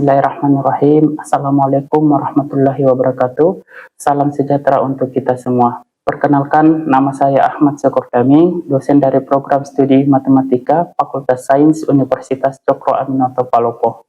Bismillahirrahmanirrahim. Assalamualaikum warahmatullahi wabarakatuh. Salam sejahtera untuk kita semua. Perkenalkan, nama saya Ahmad Syukur Daming, dosen dari program studi Matematika Fakultas Sains Universitas Cokro Aminoto Palopo.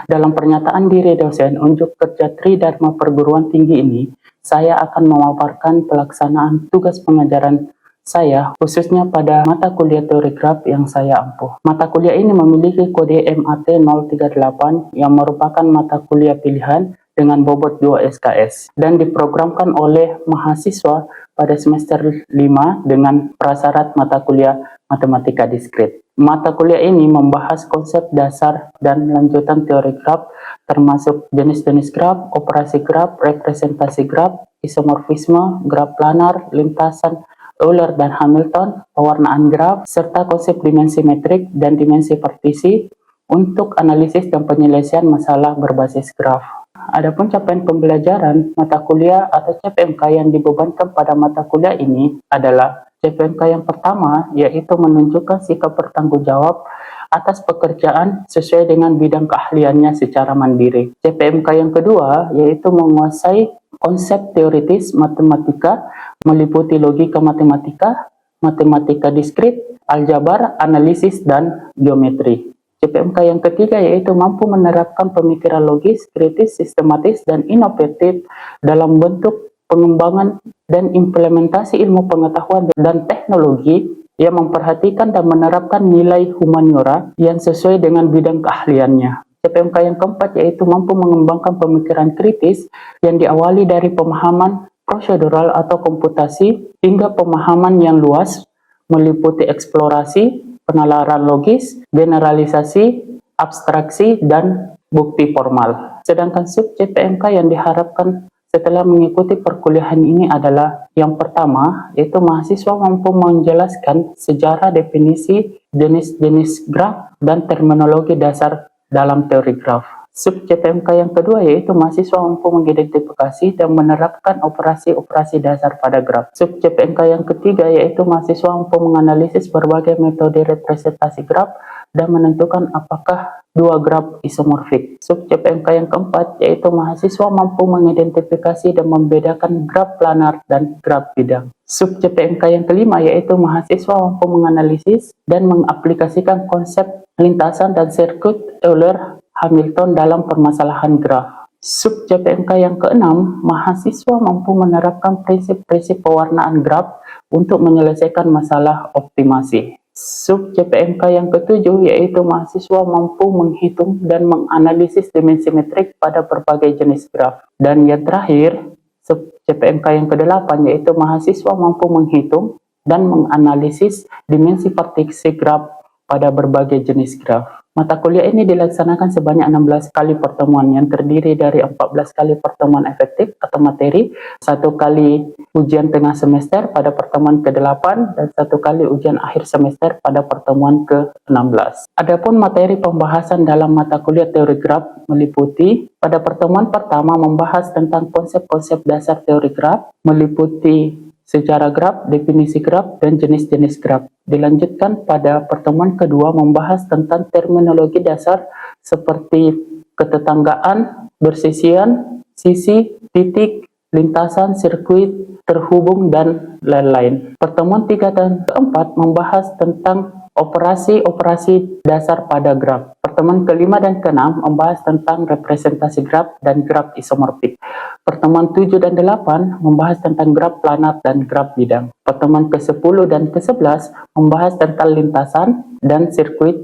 Dalam pernyataan diri dosen unjuk kerja Tridharma Perguruan Tinggi ini, saya akan memaparkan pelaksanaan tugas pengajaran saya, khususnya pada mata kuliah teori graf yang saya ampuh. Mata kuliah ini memiliki kode MAT 038 yang merupakan mata kuliah pilihan dengan bobot 2 SKS dan diprogramkan oleh mahasiswa pada semester 5 dengan prasyarat mata kuliah matematika diskrit. Mata kuliah ini membahas konsep dasar dan lanjutan teori graf termasuk jenis-jenis graf, operasi graf, representasi graf, isomorfisme, graf planar, lintasan, Euler dan Hamilton, pewarnaan graf, serta konsep dimensi metrik dan dimensi partisi untuk analisis dan penyelesaian masalah berbasis graf. Adapun capaian pembelajaran mata kuliah atau CPMK yang dibebankan pada mata kuliah ini adalah CPMK yang pertama, yaitu menunjukkan sikap bertanggung jawab atas pekerjaan sesuai dengan bidang keahliannya secara mandiri. CPMK yang kedua, yaitu menguasai konsep teoritis matematika meliputi logika matematika, matematika diskrit, aljabar, analisis, dan geometri. CPMK yang ketiga yaitu mampu menerapkan pemikiran logis, kritis, sistematis, dan inovatif dalam bentuk pengembangan dan implementasi ilmu pengetahuan dan teknologi yang memperhatikan dan menerapkan nilai humaniora yang sesuai dengan bidang keahliannya. CPMK yang keempat yaitu mampu mengembangkan pemikiran kritis yang diawali dari pemahaman prosedural atau komputasi hingga pemahaman yang luas meliputi eksplorasi, penalaran logis, generalisasi, abstraksi, dan bukti formal. Sedangkan sub CPMK yang diharapkan setelah mengikuti perkuliahan ini adalah yang pertama, yaitu mahasiswa mampu menjelaskan sejarah definisi jenis-jenis graf dan terminologi dasar dalam teori graf. Sub CPMK yang kedua yaitu mahasiswa mampu mengidentifikasi dan menerapkan operasi-operasi dasar pada graf. Sub CPMK yang ketiga yaitu mahasiswa mampu menganalisis berbagai metode representasi graf dan menentukan apakah dua graf isomorfik. Sub CPMK yang keempat yaitu mahasiswa mampu mengidentifikasi dan membedakan graf planar dan graf bidang. Sub CPMK yang kelima yaitu mahasiswa mampu menganalisis dan mengaplikasikan konsep lintasan dan sirkuit Euler Hamilton dalam permasalahan graf. Sub CPMK yang keenam, mahasiswa mampu menerapkan prinsip-prinsip pewarnaan graf untuk menyelesaikan masalah optimasi. Sub CPMK yang ketujuh yaitu mahasiswa mampu menghitung dan menganalisis dimensi metrik pada berbagai jenis graf. Dan yang terakhir, sub CPMK yang kedelapan yaitu mahasiswa mampu menghitung dan menganalisis dimensi partisi graf pada berbagai jenis graf. Mata kuliah ini dilaksanakan sebanyak 16 kali pertemuan yang terdiri dari 14 kali pertemuan efektif atau materi, 1 kali ujian tengah semester pada pertemuan ke-8 dan 1 kali ujian akhir semester pada pertemuan ke-16. Adapun materi pembahasan dalam mata kuliah teori graf meliputi pada pertemuan pertama membahas tentang konsep-konsep dasar teori graf, meliputi sejarah graf, definisi graf, dan jenis-jenis graf. Dilanjutkan pada pertemuan kedua membahas tentang terminologi dasar seperti ketetanggaan, bersisian, sisi, titik, lintasan, sirkuit, terhubung, dan lain-lain. Pertemuan 3 dan keempat membahas tentang operasi-operasi dasar pada graf. Pertemuan kelima dan keenam membahas tentang representasi graf dan graf isomorfik. Pertemuan 7 dan 8 membahas tentang graf planar dan graf bidang. Pertemuan ke-10 dan ke-11 membahas tentang lintasan dan sirkuit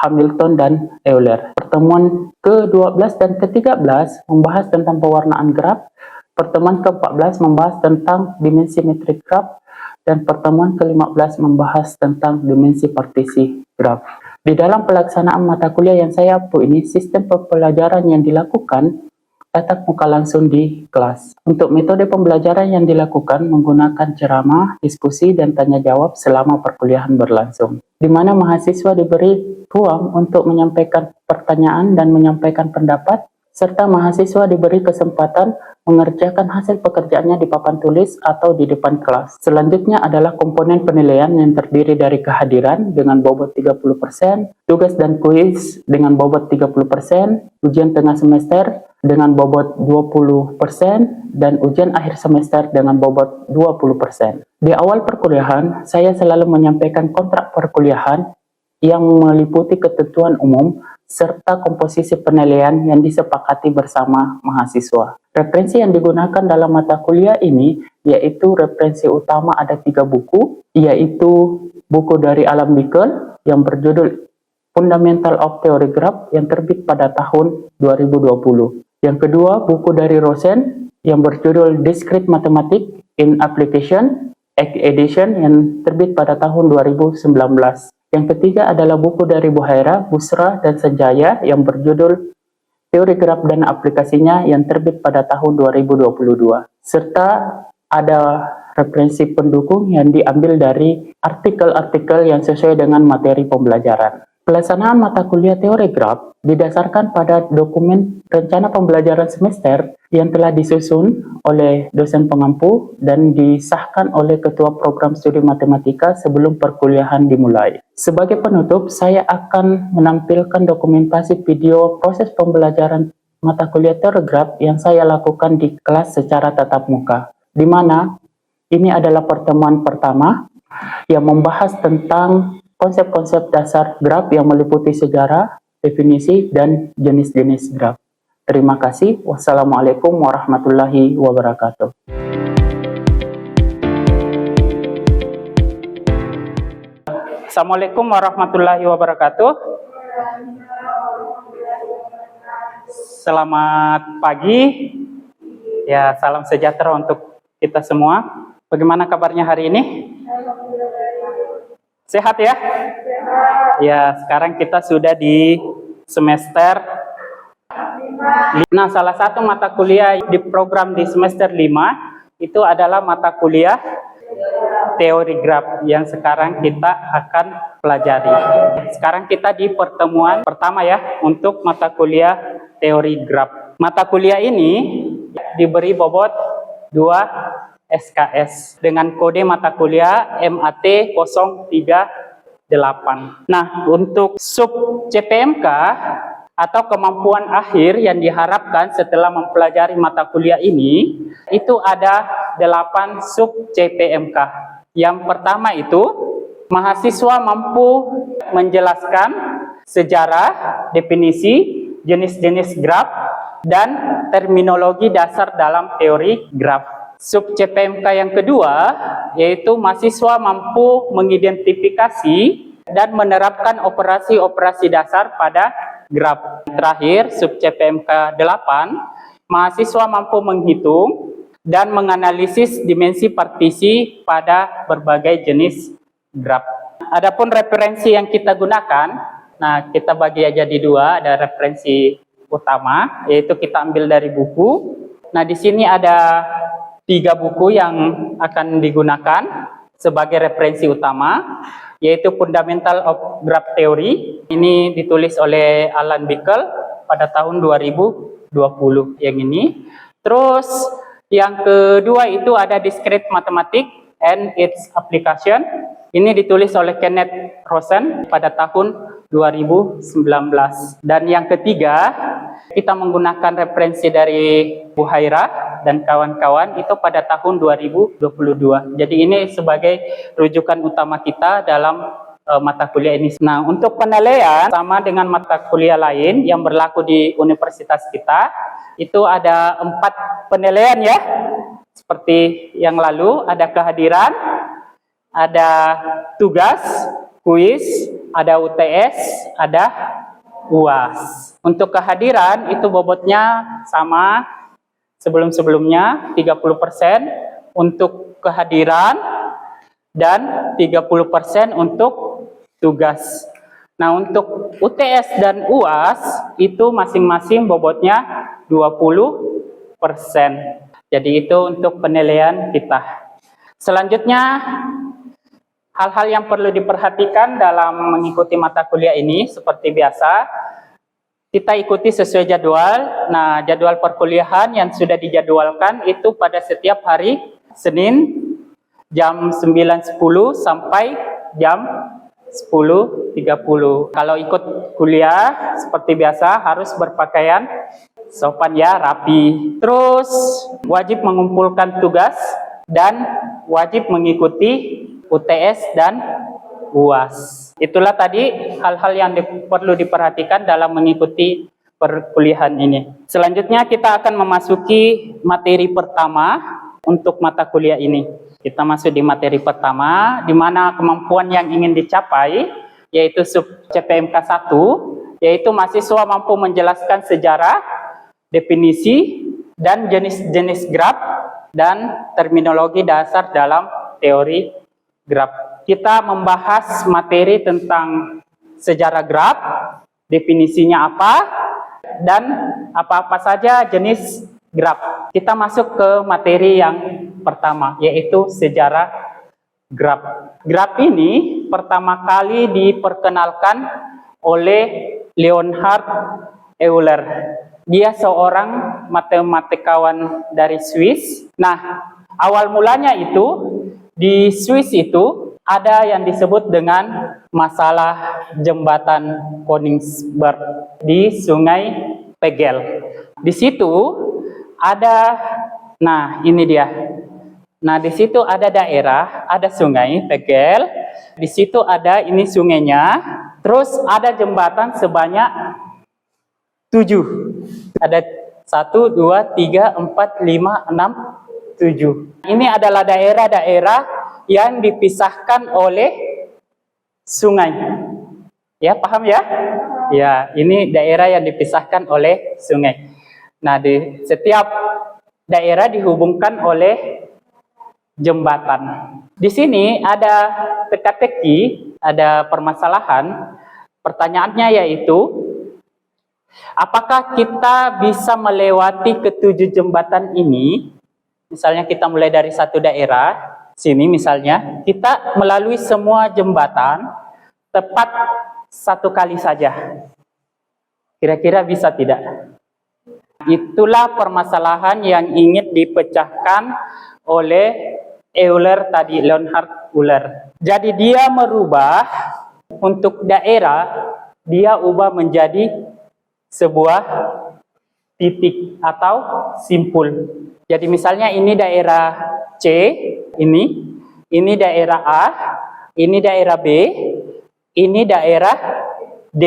Hamilton dan Euler. Pertemuan ke-12 dan ke-13 membahas tentang pewarnaan graf. Pertemuan ke-14 membahas tentang dimensi metrik graf. Dan pertemuan ke-15 membahas tentang dimensi partisi graf. Di dalam pelaksanaan mata kuliah yang saya ampuh ini, sistem pembelajaran yang dilakukan tatap muka langsung di kelas. Untuk metode pembelajaran yang dilakukan menggunakan ceramah, diskusi, dan tanya jawab selama perkuliahan berlangsung, di mana mahasiswa diberi ruang untuk menyampaikan pertanyaan dan menyampaikan pendapat serta mahasiswa diberi kesempatan mengerjakan hasil pekerjaannya di papan tulis atau di depan kelas. Selanjutnya adalah komponen penilaian yang terdiri dari kehadiran dengan bobot 30%, tugas dan kuis dengan bobot 30%, ujian tengah semester dengan bobot 20%, dan ujian akhir semester dengan bobot 20%. Di awal perkuliahan, saya selalu menyampaikan kontrak perkuliahan yang meliputi ketentuan umum serta komposisi penilaian yang disepakati bersama mahasiswa. Referensi yang digunakan dalam mata kuliah ini yaitu referensi utama ada 3 buku, yaitu buku dari Alan Bickel yang berjudul Fundamental of Theory Graph yang terbit pada tahun 2020. Yang kedua, buku dari Rosen yang berjudul Discrete Mathematics in Application, edition yang terbit pada tahun 2019. Yang ketiga adalah buku dari Buhaira, Busra, dan Sanjaya yang berjudul Teori Graf dan Aplikasinya yang terbit pada tahun 2022. Serta ada referensi pendukung yang diambil dari artikel-artikel yang sesuai dengan materi pembelajaran. Pelaksanaan mata kuliah teori graf didasarkan pada dokumen rencana pembelajaran semester yang telah disusun oleh dosen pengampu dan disahkan oleh Ketua Program Studi Matematika sebelum perkuliahan dimulai. Sebagai penutup, saya akan menampilkan dokumentasi video proses pembelajaran mata kuliah teori graf yang saya lakukan di kelas secara tatap muka, di mana ini adalah pertemuan pertama yang membahas tentang konsep-konsep dasar graf yang meliputi sejarah, definisi, dan jenis-jenis graf. Terima kasih. Wassalamualaikum warahmatullahi wabarakatuh. Assalamualaikum warahmatullahi wabarakatuh. Selamat pagi. Ya, salam sejahtera untuk kita semua. Bagaimana kabarnya hari ini? Sehat ya? Ya, sekarang kita sudah di semester 5. Nah, salah satu mata kuliah di program di semester 5 itu adalah mata kuliah teori graf yang sekarang kita akan pelajari. Sekarang kita di pertemuan pertama ya untuk mata kuliah teori graf. Mata kuliah ini diberi bobot 2 SKS dengan kode mata kuliah MAT 038. Nah, untuk sub CPMK atau kemampuan akhir yang diharapkan setelah mempelajari mata kuliah ini, itu ada 8 sub CPMK. Yang pertama itu, mahasiswa mampu menjelaskan sejarah, definisi, jenis-jenis graf, dan terminologi dasar dalam teori graf. Sub CPMK yang kedua, yaitu mahasiswa mampu mengidentifikasi dan menerapkan operasi-operasi dasar pada graf. Terakhir, sub CPMK 8, mahasiswa mampu menghitung dan menganalisis dimensi partisi pada berbagai jenis graf. Adapun referensi yang kita gunakan, nah kita bagi aja di 2, ada referensi utama, yaitu kita ambil dari buku. Nah, di sini ada 3 buku yang akan digunakan sebagai referensi utama, yaitu Fundamental of Graph Theory. Ini ditulis oleh Alan Bickel pada tahun 2020 yang ini. Terus yang kedua itu ada Discrete Mathematics and its Application. Ini ditulis oleh Kenneth Rosen pada tahun 2019. Dan yang ketiga, kita menggunakan referensi dari Buhaira dan kawan-kawan itu pada tahun 2022. Jadi ini sebagai rujukan utama kita dalam mata kuliah ini. Nah, untuk penilaian sama dengan mata kuliah lain yang berlaku di universitas kita, itu ada 4 penilaian ya. Seperti yang lalu, ada kehadiran, ada tugas, kuis, ada UTS, ada UAS. Untuk kehadiran itu bobotnya sama sebelum-sebelumnya 30% untuk kehadiran dan 30% untuk tugas. Nah, untuk UTS dan UAS itu masing-masing bobotnya 20%. Jadi itu untuk penilaian kita. Selanjutnya, hal-hal yang perlu diperhatikan dalam mengikuti mata kuliah ini seperti biasa, kita ikuti sesuai jadwal. Nah, jadwal perkuliahan yang sudah dijadwalkan itu pada setiap hari Senin jam 9.10 sampai jam 10.30. Kalau ikut kuliah seperti biasa harus berpakaian sopan ya, rapi. Terus wajib mengumpulkan tugas dan wajib mengikuti UTS dan UAS. Itulah tadi hal-hal yang perlu diperhatikan dalam mengikuti perkuliahan ini. Selanjutnya kita akan memasuki materi pertama untuk mata kuliah ini. Kita masuk di materi pertama, di mana kemampuan yang ingin dicapai, yaitu sub CPMK 1, yaitu mahasiswa mampu menjelaskan sejarah, definisi, dan jenis-jenis graf, dan terminologi dasar dalam teori graf. Kita membahas materi tentang sejarah graf, definisinya apa, dan apa-apa saja jenis graf. Kita masuk ke materi yang pertama, yaitu sejarah graf. Graf ini pertama kali diperkenalkan oleh Leonhard Euler. Dia seorang matematikawan dari Swiss. Nah, awal mulanya itu di Swiss itu ada yang disebut dengan masalah jembatan Koningsberg di Sungai Pegel. Di situ ada, nah ini dia. Nah, di situ ada daerah, ada Sungai Pegel. Di situ ada ini sungainya. Terus ada jembatan sebanyak 7. Ada 1, 2, 3, 4, 5, 6, 7. Ini adalah daerah-daerah yang dipisahkan oleh sungai. Ya, paham ya? Ya, ini daerah yang dipisahkan oleh sungai. Nah, di setiap daerah dihubungkan oleh jembatan. Di sini ada teka-teki, ada permasalahan. Pertanyaannya yaitu, apakah kita bisa melewati ke-7 jembatan ini? Misalnya kita mulai dari satu daerah, sini misalnya, kita melalui semua jembatan tepat 1 kali saja. Kira-kira bisa tidak? Itulah permasalahan yang ingin dipecahkan oleh Euler tadi, Leonhard Euler. Jadi dia merubah untuk daerah, dia ubah menjadi sebuah titik atau simpul. Jadi misalnya ini daerah C, ini daerah A, ini daerah B, ini daerah D.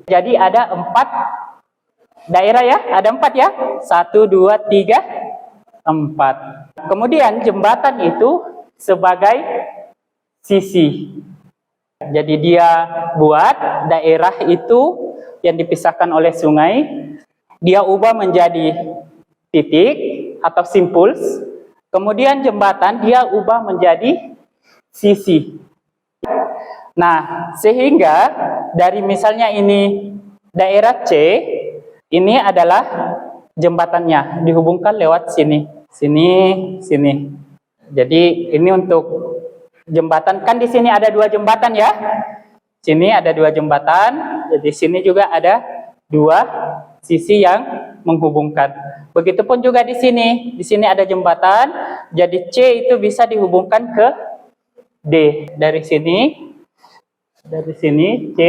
Jadi ada 4 daerah ya, ada 4 ya. 1, 2, 3, 4. Kemudian jembatan itu sebagai sisi. Jadi dia buat daerah itu yang dipisahkan oleh sungai, dia ubah menjadi titik atau simpul. Kemudian jembatan dia ubah menjadi sisi. Nah, sehingga dari misalnya ini daerah C, ini adalah jembatannya, dihubungkan lewat sini. Sini. Jadi ini untuk jembatan, kan di sini ada 2 jembatan ya. Sini ada 2 jembatan, jadi sini juga ada 2 sisi yang menghubungkan. Begitupun juga di sini. Di sini ada jembatan, jadi C itu bisa dihubungkan ke D. Dari sini C,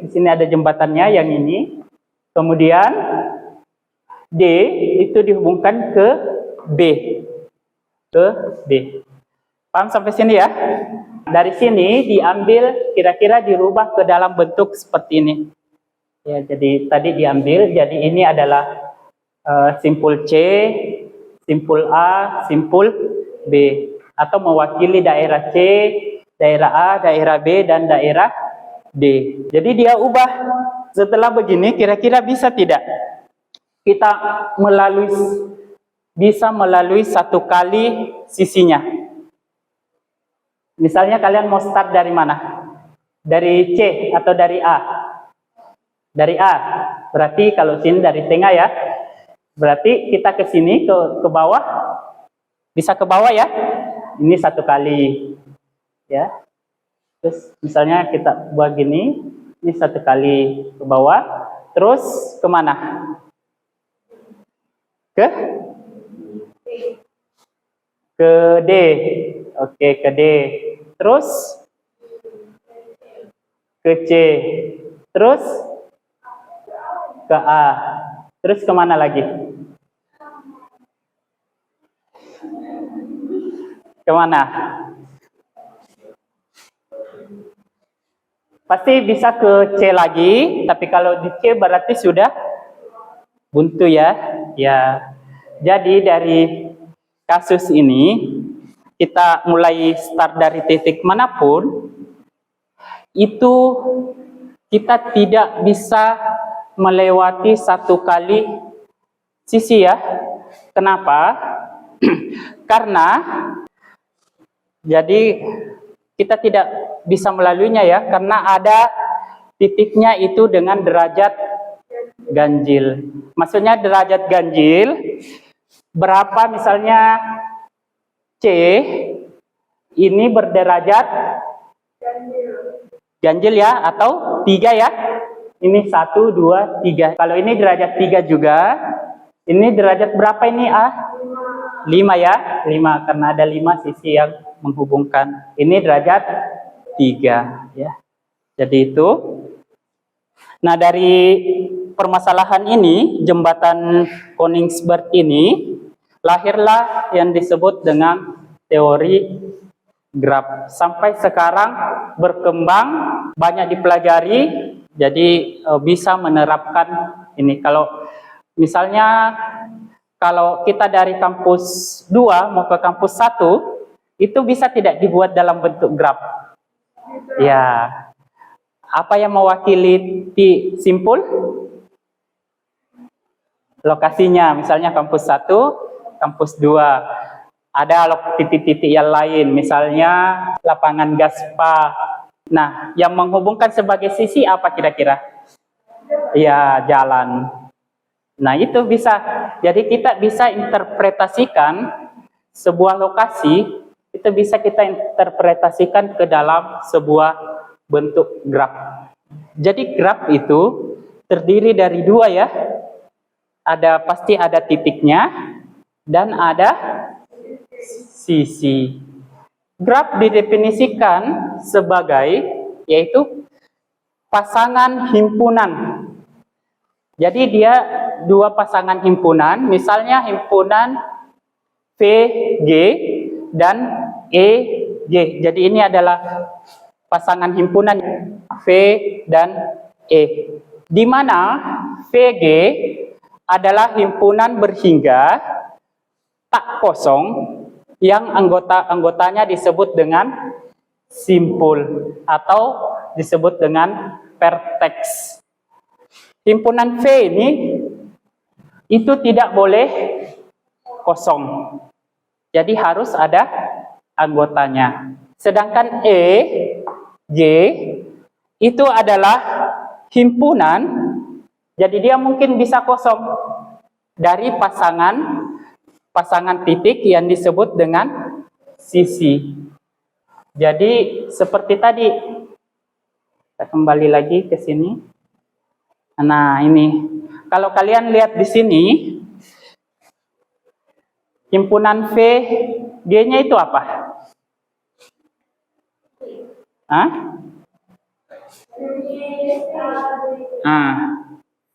di sini ada jembatannya yang ini. Kemudian D itu dihubungkan ke B. Paham sampai sini ya? Dari sini diambil, kira-kira dirubah ke dalam bentuk seperti ini. Ya, jadi tadi diambil, jadi ini adalah simpul C, simpul A, simpul B, atau mewakili daerah C, daerah A, daerah B, dan daerah D. Jadi dia ubah setelah begini, kira-kira bisa tidak kita bisa melalui 1 kali sisinya? Misalnya kalian mau start dari mana? Dari C atau dari A? Dari A. Berarti kalau sini dari tengah ya. Berarti kita ke sini, ke bawah. Bisa ke bawah ya. Ini 1 kali. Ya. Terus misalnya kita buat gini. Ini 1 kali ke bawah. Terus kemana? Ke D. Oke, ke D. Terus ke C. Terus ke A. Terus kemana lagi? Kemana? Pasti bisa ke C lagi, tapi kalau di C berarti sudah buntu ya. Ya. Jadi dari kasus ini kita mulai start dari titik manapun, itu kita tidak bisa melewati satu kali sisi ya. Kenapa? Karena jadi kita tidak bisa melaluinya ya, karena ada titiknya itu dengan derajat ganjil. Maksudnya derajat ganjil berapa, misalnya C ini berderajat ganjil ya, atau 3 ya. Ini 1, 2, 3. Kalau ini derajat 3 juga. Ini derajat berapa ini A? 5 ya. 5 karena ada 5 sisi yang menghubungkan. Ini derajat 3 ya. Jadi itu. Nah, dari permasalahan ini, jembatan Koningsberg ini, lahirlah yang disebut dengan teori graf. Sampai sekarang berkembang, banyak dipelajari, jadi bisa menerapkan ini. Kalau misalnya kalau kita dari kampus 2 mau ke kampus 1, itu bisa tidak dibuat dalam bentuk graf. Ya. Apa yang mewakili simpul? Lokasinya, misalnya kampus 1, kampus 2. Ada titik-titik yang lain, misalnya lapangan Gaspa. Nah, yang menghubungkan sebagai sisi apa kira-kira? Ya, jalan. Nah, itu bisa. Jadi kita bisa interpretasikan sebuah lokasi, itu bisa kita interpretasikan ke dalam sebuah bentuk graf. Jadi graf itu terdiri dari 2 ya. Pasti ada titiknya dan ada sisi. Graf didefinisikan sebagai yaitu pasangan himpunan. Jadi dia 2 pasangan himpunan, misalnya himpunan VG dan EG. Jadi ini adalah pasangan himpunan V dan E. Di mana VG adalah himpunan berhingga tak kosong yang anggotanya disebut dengan simpul atau disebut dengan vertex. Himpunan V ini itu tidak boleh kosong. Jadi harus ada anggotanya. Sedangkan EG itu adalah himpunan, jadi dia mungkin bisa kosong dari pasangan titik yang disebut dengan sisi. Jadi seperti tadi, kita kembali lagi ke sini. Nah, ini kalau kalian lihat di sini, himpunan VG-nya itu apa? Hah?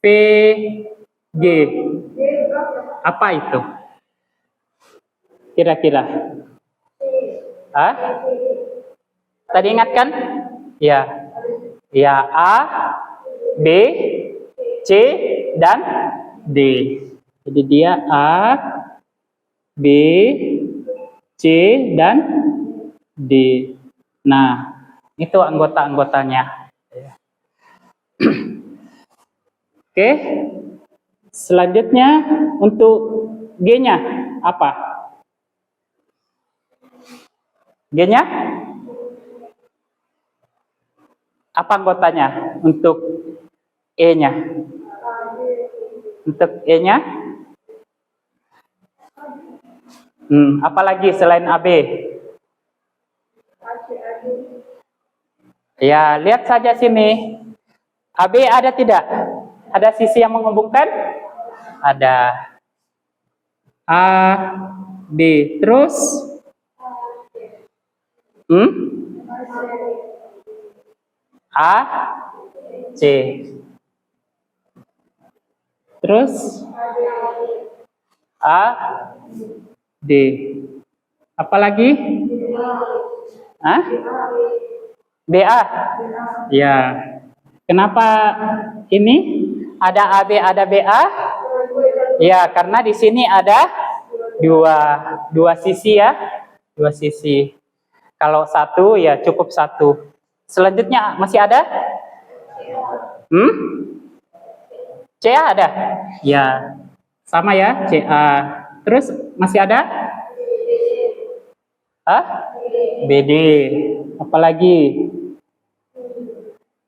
VG. Apa itu? Kira-kira? Hah? Tadi ingat kan? Ya. Ya, A, B, C, dan D. Jadi dia A, B, C, dan D. Nah, itu anggota-anggotanya. Oke. Selanjutnya untuk G-nya apa? G-nya? Apa anggotanya untuk E-nya? Untuk E-nya? Apalagi selain AB? Ya, lihat saja sini. AB ada tidak? Ada sisi yang menghubungkan? Ada. A, B. Terus? A, C. Terus? A, D. Apa lagi? Hah? BA? Ya. Kenapa ini? Ada AB, ada BA? Ya, karena di sini ada dua sisi ya. Dua sisi. Kalau satu ya cukup satu. Selanjutnya masih ada? CA ada? Ya. Sama ya, CA. Terus masih ada? BD. Apalagi?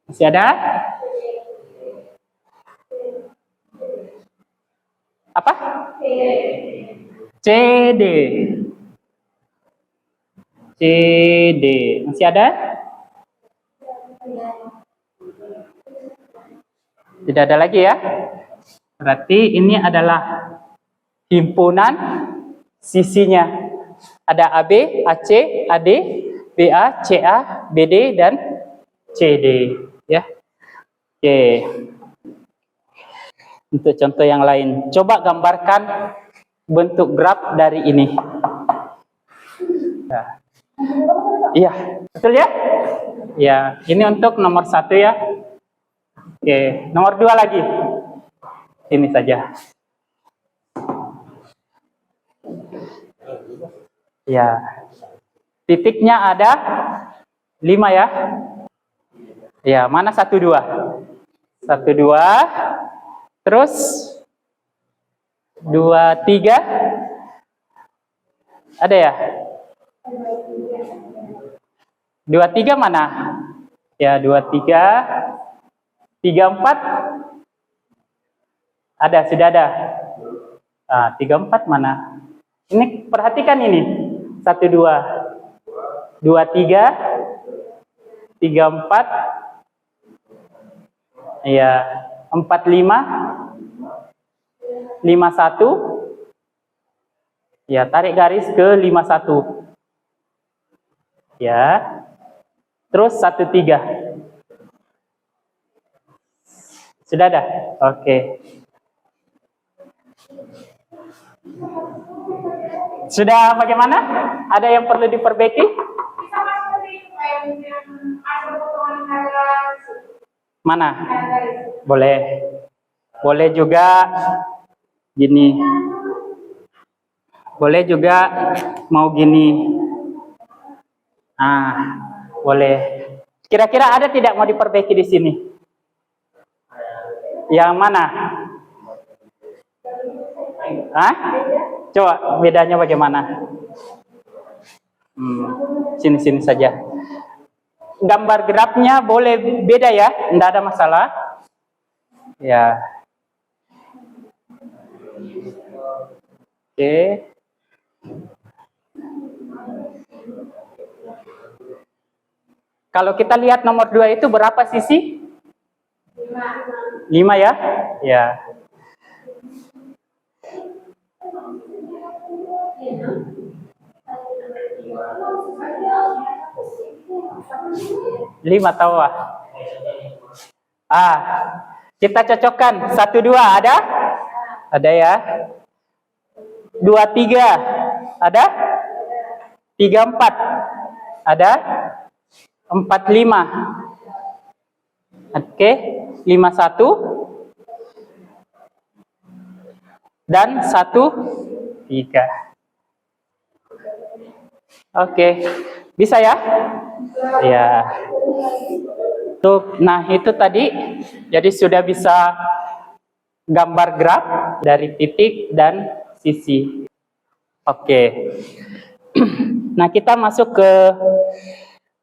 Masih ada? Apa? CD. CD. Masih ada? Tidak ada lagi ya? Berarti ini adalah himpunan sisinya. Ada AB, AC, AD, BA, CA, BD, dan CD. Ya. Oke. Untuk contoh yang lain, coba gambarkan bentuk graf dari ini. Nah. Iya, betul ya? Ya, ini untuk nomor 1 ya. Oke, nomor 2 lagi. Ini saja. Ya, titiknya ada 5 ya. Ya, mana 1, 2? 1, 2. Terus 2, 3. Ada ya? 2, 3 mana? Ya, 2, 3. 3, 4. Ada, sudah ada. 3, 4 mana? Ini perhatikan ini. 1, 2. 2, 3. 3, 4. Ya, 4, 5. 5, 1. Ya, tarik garis ke 5, 1. Ya. Terus 1, 3. Sudah ada? Oke. Sudah bagaimana? Ada yang perlu diperbaiki? Mana? Boleh. Boleh juga gini. Boleh juga mau gini. Boleh. Kira-kira ada tidak mau diperbaiki di sini? Yang mana? Coba bedanya bagaimana? Sini-sini saja. Gambar grafnya boleh beda ya, tidak ada masalah. Ya. Oke. Kalau kita lihat nomor 2 itu berapa sisi? 5 ya? Ya. Lima tahu kita cocokkan 1, 2 ada? Ada ya? 2, 3 ada? 3, 4 ada? 4, 5 oke? 5, 1 dan 1, 3. Oke, bisa ya? Ya. Tuh, nah itu tadi, jadi sudah bisa gambar graf dari titik dan sisi. Oke. Nah, kita masuk ke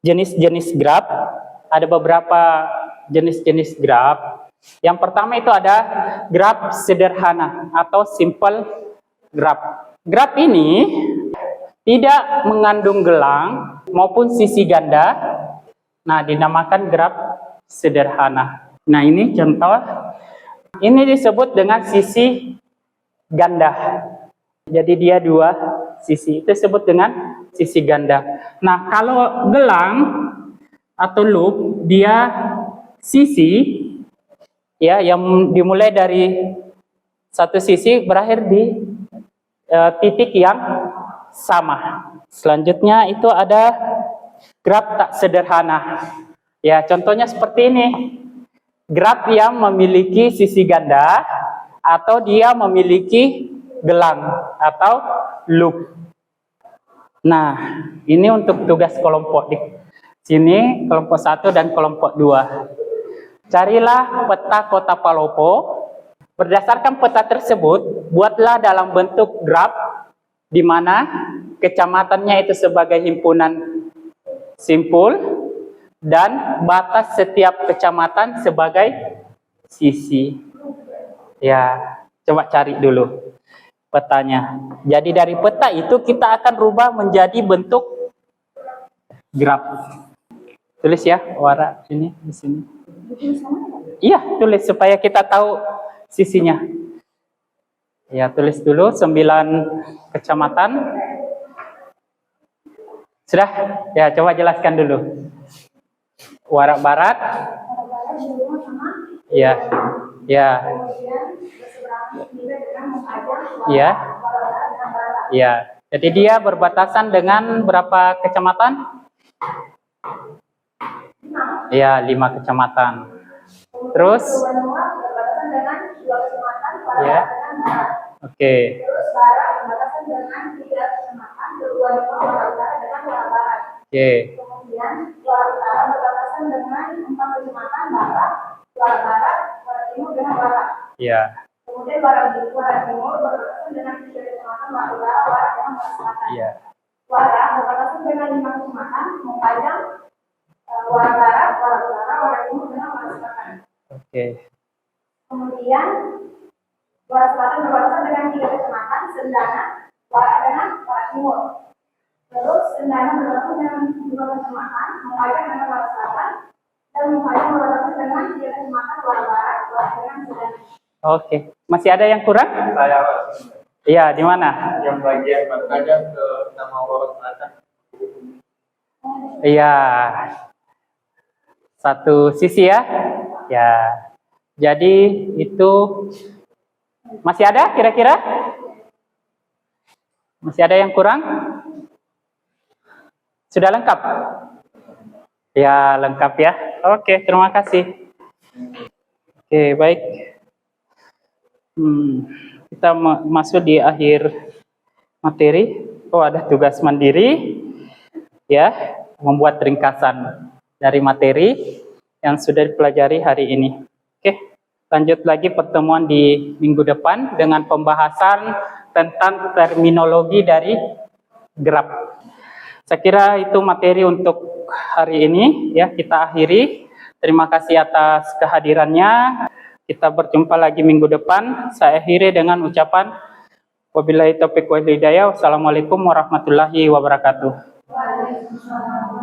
jenis-jenis graf. Ada beberapa jenis-jenis graf. Yang pertama itu ada graf sederhana atau simple graf. Graf ini tidak mengandung gelang maupun sisi ganda. Nah, dinamakan graf sederhana. Nah, ini contoh Ini disebut dengan sisi ganda. Jadi dia dua sisi, itu disebut dengan sisi ganda. Nah, kalau gelang atau loop, dia sisi ya yang dimulai dari satu sisi berakhir di titik yang sama. Selanjutnya itu ada graf tak sederhana. Ya, contohnya seperti ini. Graf yang memiliki sisi ganda atau dia memiliki gelang atau loop. Nah, ini untuk tugas kelompok di sini, kelompok 1 dan kelompok 2. Carilah peta Kota Palopo. Berdasarkan peta tersebut, buatlah dalam bentuk graf di mana kecamatannya itu sebagai himpunan simpul dan batas setiap kecamatan sebagai sisi. Ya, coba cari dulu petanya. Jadi dari peta itu kita akan rubah menjadi bentuk graf. Tulis ya, warna ini di sini. Iya, tulis supaya kita tahu sisinya. Ya, tulis dulu 9 kecamatan. Sudah? Ya, coba jelaskan dulu. Warak Barat. Ya. Ya. Ya. Ya. Jadi dia berbatasan dengan berapa kecamatan? Ya, 5 kecamatan. Terus? Ya. Oke. Terus barat berbatasan dengan 3 kecamatan, kedua barat dengan barat barat. Oke. Kemudian barat utara berbatasan dengan 4 kecamatan barat, barat timur dengan barat. Ya. Kemudian barat timur berbatasan dengan 3 kecamatan barat utara, barat dengan barat selatan. Ya. Barat berbatasan dengan 5 kecamatan, Mengkajang, barat barat, barat utara, barat timur dengan barat selatan. Oke. Kemudian barat selatan berbatasan dengan 3 kecamatan, Sendana, barat dengan barat timur. Terus Sendana berbatasan dengan 2 kecamatan, Mengkajang dengan barat selatan, dan Mengkajang berbatasan dengan 3 kecamatan, barat barat, barat dengan Sendana. Oke. Masih ada yang kurang? Saya Iya, di mana? yang bagian Mengkajang ke nama barat selatan. Iya. Satu sisi ya. Ya. Jadi itu masih ada kira-kira? Masih ada yang kurang? Sudah lengkap? Ya, lengkap ya. Oke, terima kasih. Oke, baik. Kita masuk di akhir materi. Oh, ada tugas mandiri. Ya, membuat ringkasan dari materi yang sudah dipelajari hari ini. Oke, lanjut lagi pertemuan di minggu depan dengan pembahasan tentang terminologi dari graf. Saya kira itu materi untuk hari ini ya, kita akhiri. Terima kasih atas kehadirannya. Kita berjumpa lagi minggu depan. Saya akhiri dengan ucapan wabillahi taufiq wal hidayah. Wassalamualaikum warahmatullahi wabarakatuh. Waalaikumsalam.